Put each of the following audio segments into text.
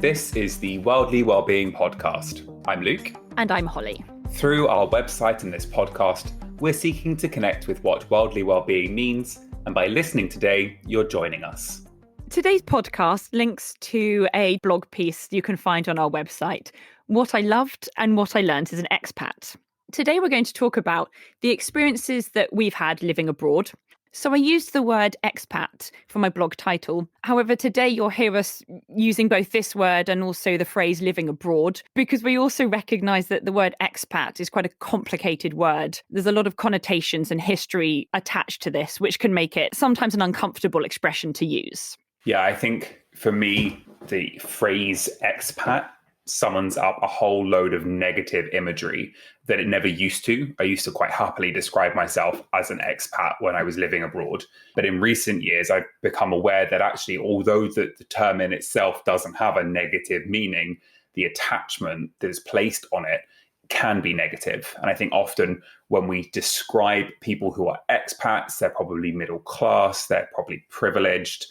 This is the Worldly Wellbeing podcast. I'm Luke. And I'm Holly. Through our website and this podcast, we're seeking to connect with what worldly well-being means, and by listening today, you're joining us. Today's podcast links to a blog piece you can find on our website, What I Loved and What I Learned as an Expat. Today we're going to talk about the experiences that we've had living abroad. So I used the word expat for my blog title. However, today you'll hear us using both this word and also the phrase living abroad, because we also recognise that the word expat is quite a complicated word. There's a lot of connotations and history attached to this, which can make it sometimes an uncomfortable expression to use. Yeah, I think for me, the phrase expat summons up a whole load of negative imagery that it never used to. I used to quite happily describe myself as an expat when I was living abroad. But in recent years, I've become aware that actually, although the term in itself doesn't have a negative meaning, the attachment that is placed on it can be negative. And I think often when we describe people who are expats, they're probably middle class, they're probably privileged.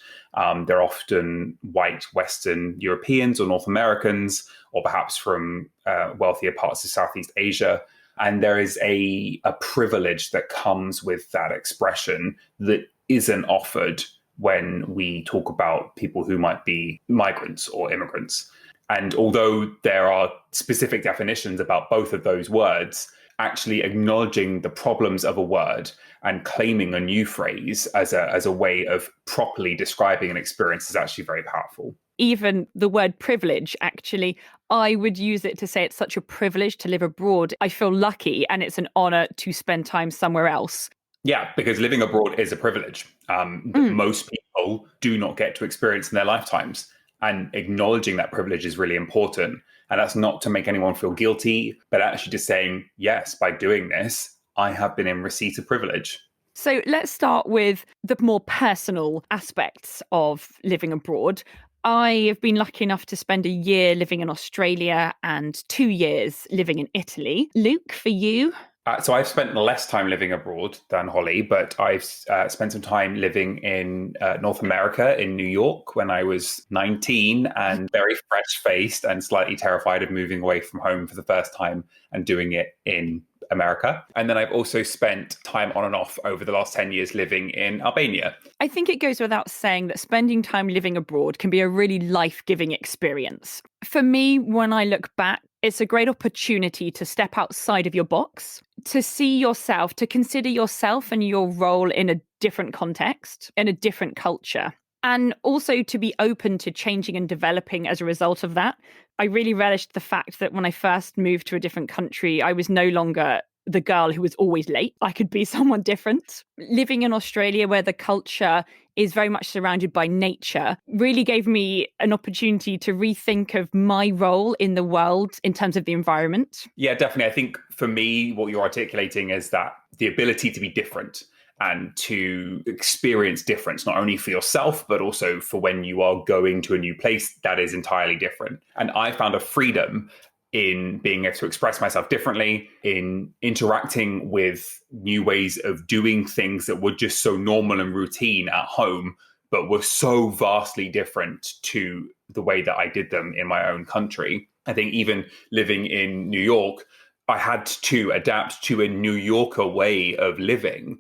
They're often white Western Europeans or North Americans, or perhaps from wealthier parts of Southeast Asia. And there is a privilege that comes with that expression that isn't offered when we talk about people who might be migrants or immigrants. And although there are specific definitions about both of those words, actually acknowledging the problems of a word and claiming a new phrase as a way of properly describing an experience is actually very powerful. Even the word privilege, actually, I would use it to say it's such a privilege to live abroad. I feel lucky and it's an honour to spend time somewhere else. Yeah, because living abroad is a privilege that most people do not get to experience in their lifetimes. And acknowledging that privilege is really important. And that's not to make anyone feel guilty, but actually just saying, yes, by doing this, I have been in receipt of privilege. So let's start with the more personal aspects of living abroad. I have been lucky enough to spend a year living in Australia and 2 years living in Italy. Luke, for you? So I've spent less time living abroad than Holly, but I've spent some time living in North America, in New York, when I was 19 and very fresh-faced and slightly terrified of moving away from home for the first time and doing it in America. And then I've also spent time on and off over the last 10 years living in Albania. I think it goes without saying that spending time living abroad can be a really life-giving experience. For me, when I look back, it's a great opportunity to step outside of your box, to see yourself, to consider yourself and your role in a different context, in a different culture, and also to be open to changing and developing as a result of that. I really relished the fact that when I first moved to a different country, I was no longer the girl who was always late. I could be someone different. Living in Australia, where the culture is very much surrounded by nature, really gave me an opportunity to rethink of my role in the world in terms of the environment. Yeah, definitely. I think for me, what you're articulating is that the ability to be different and to experience difference, not only for yourself, but also for when you are going to a new place that is entirely different. And I found a freedom in being able to express myself differently, in interacting with new ways of doing things that were just so normal and routine at home, but were so vastly different to the way that I did them in my own country. I think even living in New York, I had to adapt to a New Yorker way of living,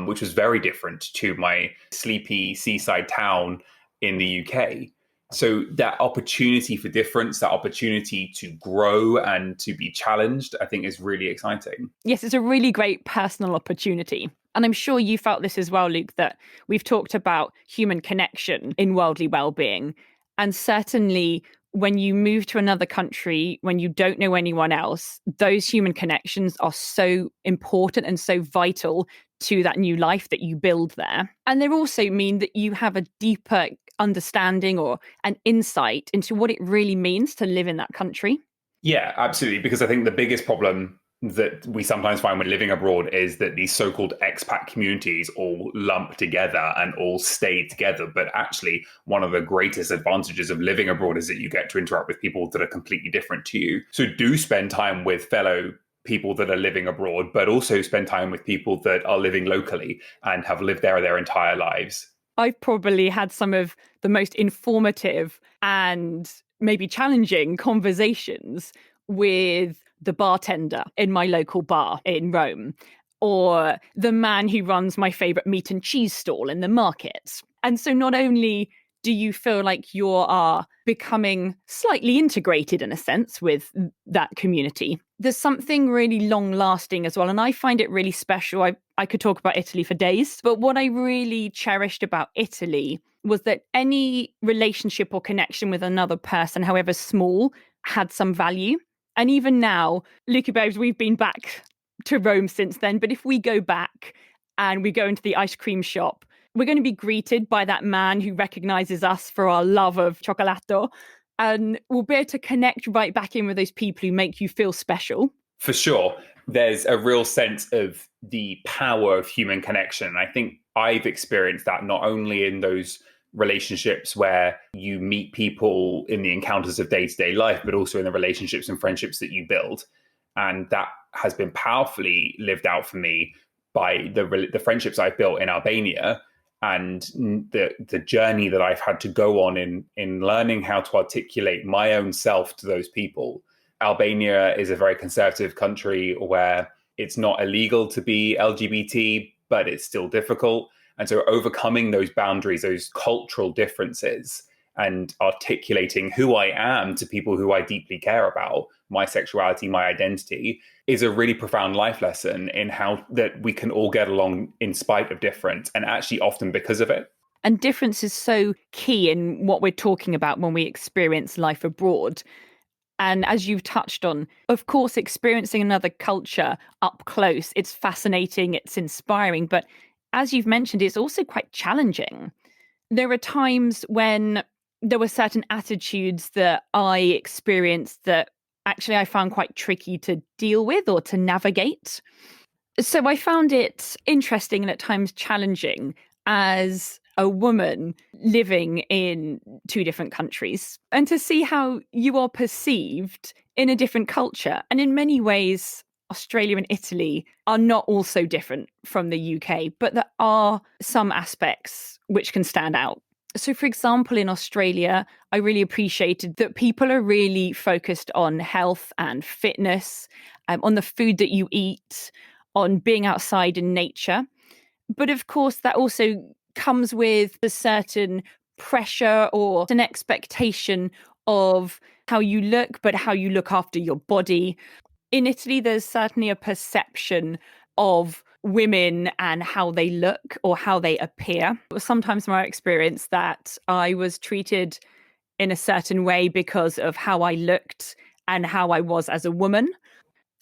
which was very different to my sleepy seaside town in the UK. So that opportunity for difference, that opportunity to grow and to be challenged, I think is really exciting. Yes, it's a really great personal opportunity. And I'm sure you felt this as well, Luke, that we've talked about human connection in worldly well-being. And certainly when you move to another country, when you don't know anyone else, those human connections are so important and so vital to that new life that you build there. And they also mean that you have a deeper understanding or an insight into what it really means to live in that country. Yeah, absolutely. Because I think the biggest problem that we sometimes find when living abroad is that these so-called expat communities all lump together and all stay together. But actually, one of the greatest advantages of living abroad is that you get to interact with people that are completely different to you. So do spend time with fellow people that are living abroad, but also spend time with people that are living locally and have lived there their entire lives. I've probably had some of the most informative and maybe challenging conversations with the bartender in my local bar in Rome, or the man who runs my favorite meat and cheese stall in the market. And so not only do you feel like you are becoming slightly integrated in a sense with that community, there's something really long lasting as well. And I find it really special. I could talk about Italy for days, but what I really cherished about Italy was that any relationship or connection with another person, however small, had some value. And even now, Lucy Babes, we've been back to Rome since then. But if we go back and we go into the ice cream shop, we're going to be greeted by that man who recognizes us for our love of cioccolato. And we'll be able to connect right back in with those people who make you feel special. For sure. There's a real sense of the power of human connection. I think I've experienced that not only in those relationships where you meet people in the encounters of day-to-day life, but also in the relationships and friendships that you build. And that has been powerfully lived out for me by the friendships I've built in Albania and the journey that I've had to go on in learning how to articulate my own self to those people. Albania is a very conservative country where it's not illegal to be LGBT, but it's still difficult. And so overcoming those boundaries, those cultural differences, and articulating who I am to people who I deeply care about, my sexuality, my identity, is a really profound life lesson in how that we can all get along in spite of difference, and actually often because of it. And difference is so key in what we're talking about when we experience life abroad. And as you've touched on, of course, experiencing another culture up close, it's fascinating, it's inspiring. But as you've mentioned, it's also quite challenging. There are times when there were certain attitudes that I experienced that actually I found quite tricky to deal with or to navigate. So I found it interesting and at times challenging as a woman living in two different countries, and to see how you are perceived in a different culture. And in many ways, Australia and Italy are not all so different from the UK, but there are some aspects which can stand out. So, for example, in Australia, I really appreciated that people are really focused on health and fitness, on the food that you eat, on being outside in nature. But of course, that also comes with a certain pressure or an expectation of how you look, but how you look after your body. In Italy, there's certainly a perception of women and how they look or how they appear. Sometimes my experience that I was treated in a certain way because of how I looked and how I was as a woman,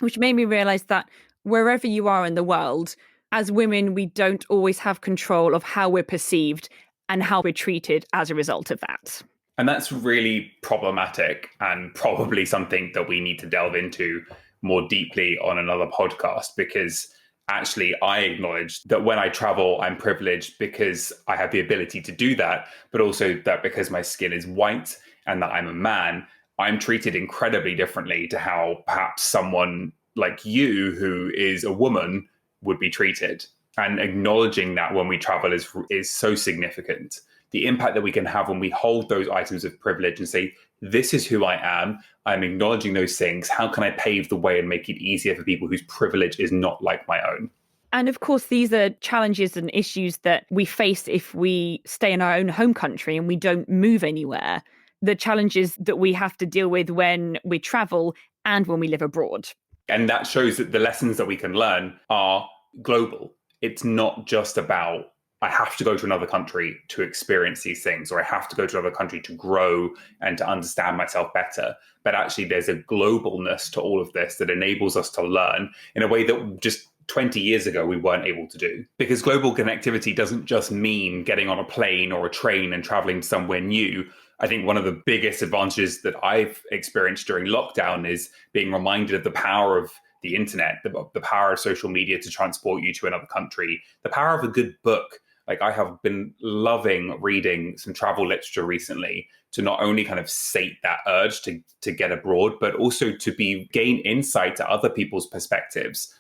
which made me realize that wherever you are in the world, as women, we don't always have control of how we're perceived and how we're treated as a result of that. And that's really problematic and probably something that we need to delve into more deeply on another podcast, because actually I acknowledge that when I travel, I'm privileged because I have the ability to do that, but also that because my skin is white and that I'm a man, I'm treated incredibly differently to how perhaps someone like you, who is a woman, would be treated. And acknowledging that when we travel is so significant. The impact that we can have when we hold those items of privilege and say, this is who I am, I'm acknowledging those things. How can I pave the way and make it easier for people whose privilege is not like my own? And of course, these are challenges and issues that we face if we stay in our own home country and we don't move anywhere. The challenges that we have to deal with when we travel and when we live abroad. And that shows that the lessons that we can learn are global. It's not just about, I have to go to another country to experience these things, or I have to go to another country to grow and to understand myself better. But actually, there's a globalness to all of this that enables us to learn in a way that just 20 years ago we weren't able to do. Because global connectivity doesn't just mean getting on a plane or a train and traveling somewhere new. I think one of the biggest advantages that I've experienced during lockdown is being reminded of the power of the internet, the power of social media to transport you to another country, the power of a good book. Like, I have been loving reading some travel literature recently to not only kind of sate that urge to get abroad, but also to gain insight to other people's perspectives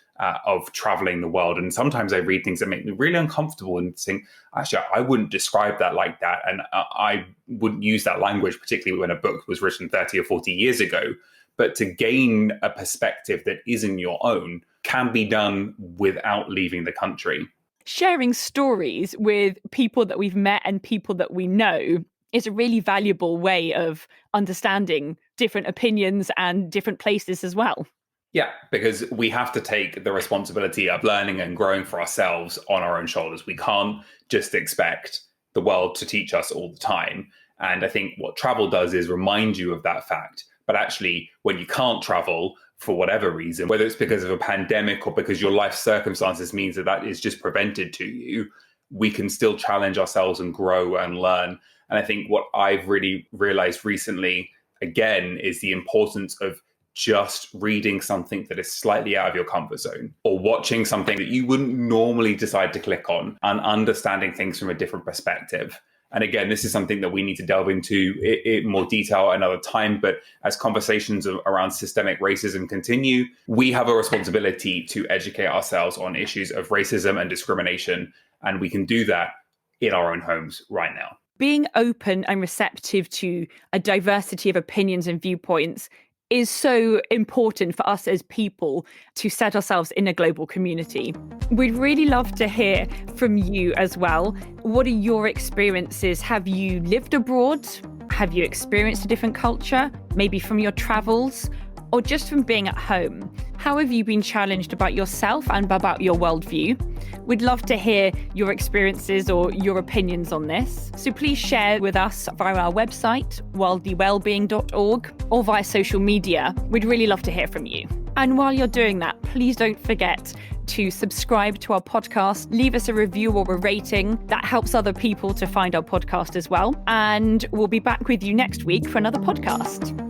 of traveling the world. And sometimes I read things that make me really uncomfortable and think, actually, I wouldn't describe that like that. And I wouldn't use that language, particularly when a book was written 30 or 40 years ago. But to gain a perspective that isn't your own can be done without leaving the country. Sharing stories with people that we've met and people that we know is a really valuable way of understanding different opinions and different places as well. Yeah, because we have to take the responsibility of learning and growing for ourselves on our own shoulders. We can't just expect the world to teach us all the time. And I think what travel does is remind you of that fact. But actually, when you can't travel for whatever reason, whether it's because of a pandemic or because your life circumstances means that is just prevented to you, we can still challenge ourselves and grow and learn. And I think what I've really realized recently, again, is the importance of just reading something that is slightly out of your comfort zone, or watching something that you wouldn't normally decide to click on, and understanding things from a different perspective. And again, this is something that we need to delve into in more detail another time. But as conversations around systemic racism continue, we have a responsibility to educate ourselves on issues of racism and discrimination. And we can do that in our own homes right now. Being open and receptive to a diversity of opinions and viewpoints is so important for us as people to set ourselves in a global community. We'd really love to hear from you as well. What are your experiences? Have you lived abroad? Have you experienced a different culture? Maybe from your travels or just from being at home? How have you been challenged about yourself and about your worldview? We'd love to hear your experiences or your opinions on this. So please share with us via our website, worldlywellbeing.org, or via social media. We'd really love to hear from you. And while you're doing that, please don't forget to subscribe to our podcast, leave us a review or a rating. That helps other people to find our podcast as well. And we'll be back with you next week for another podcast.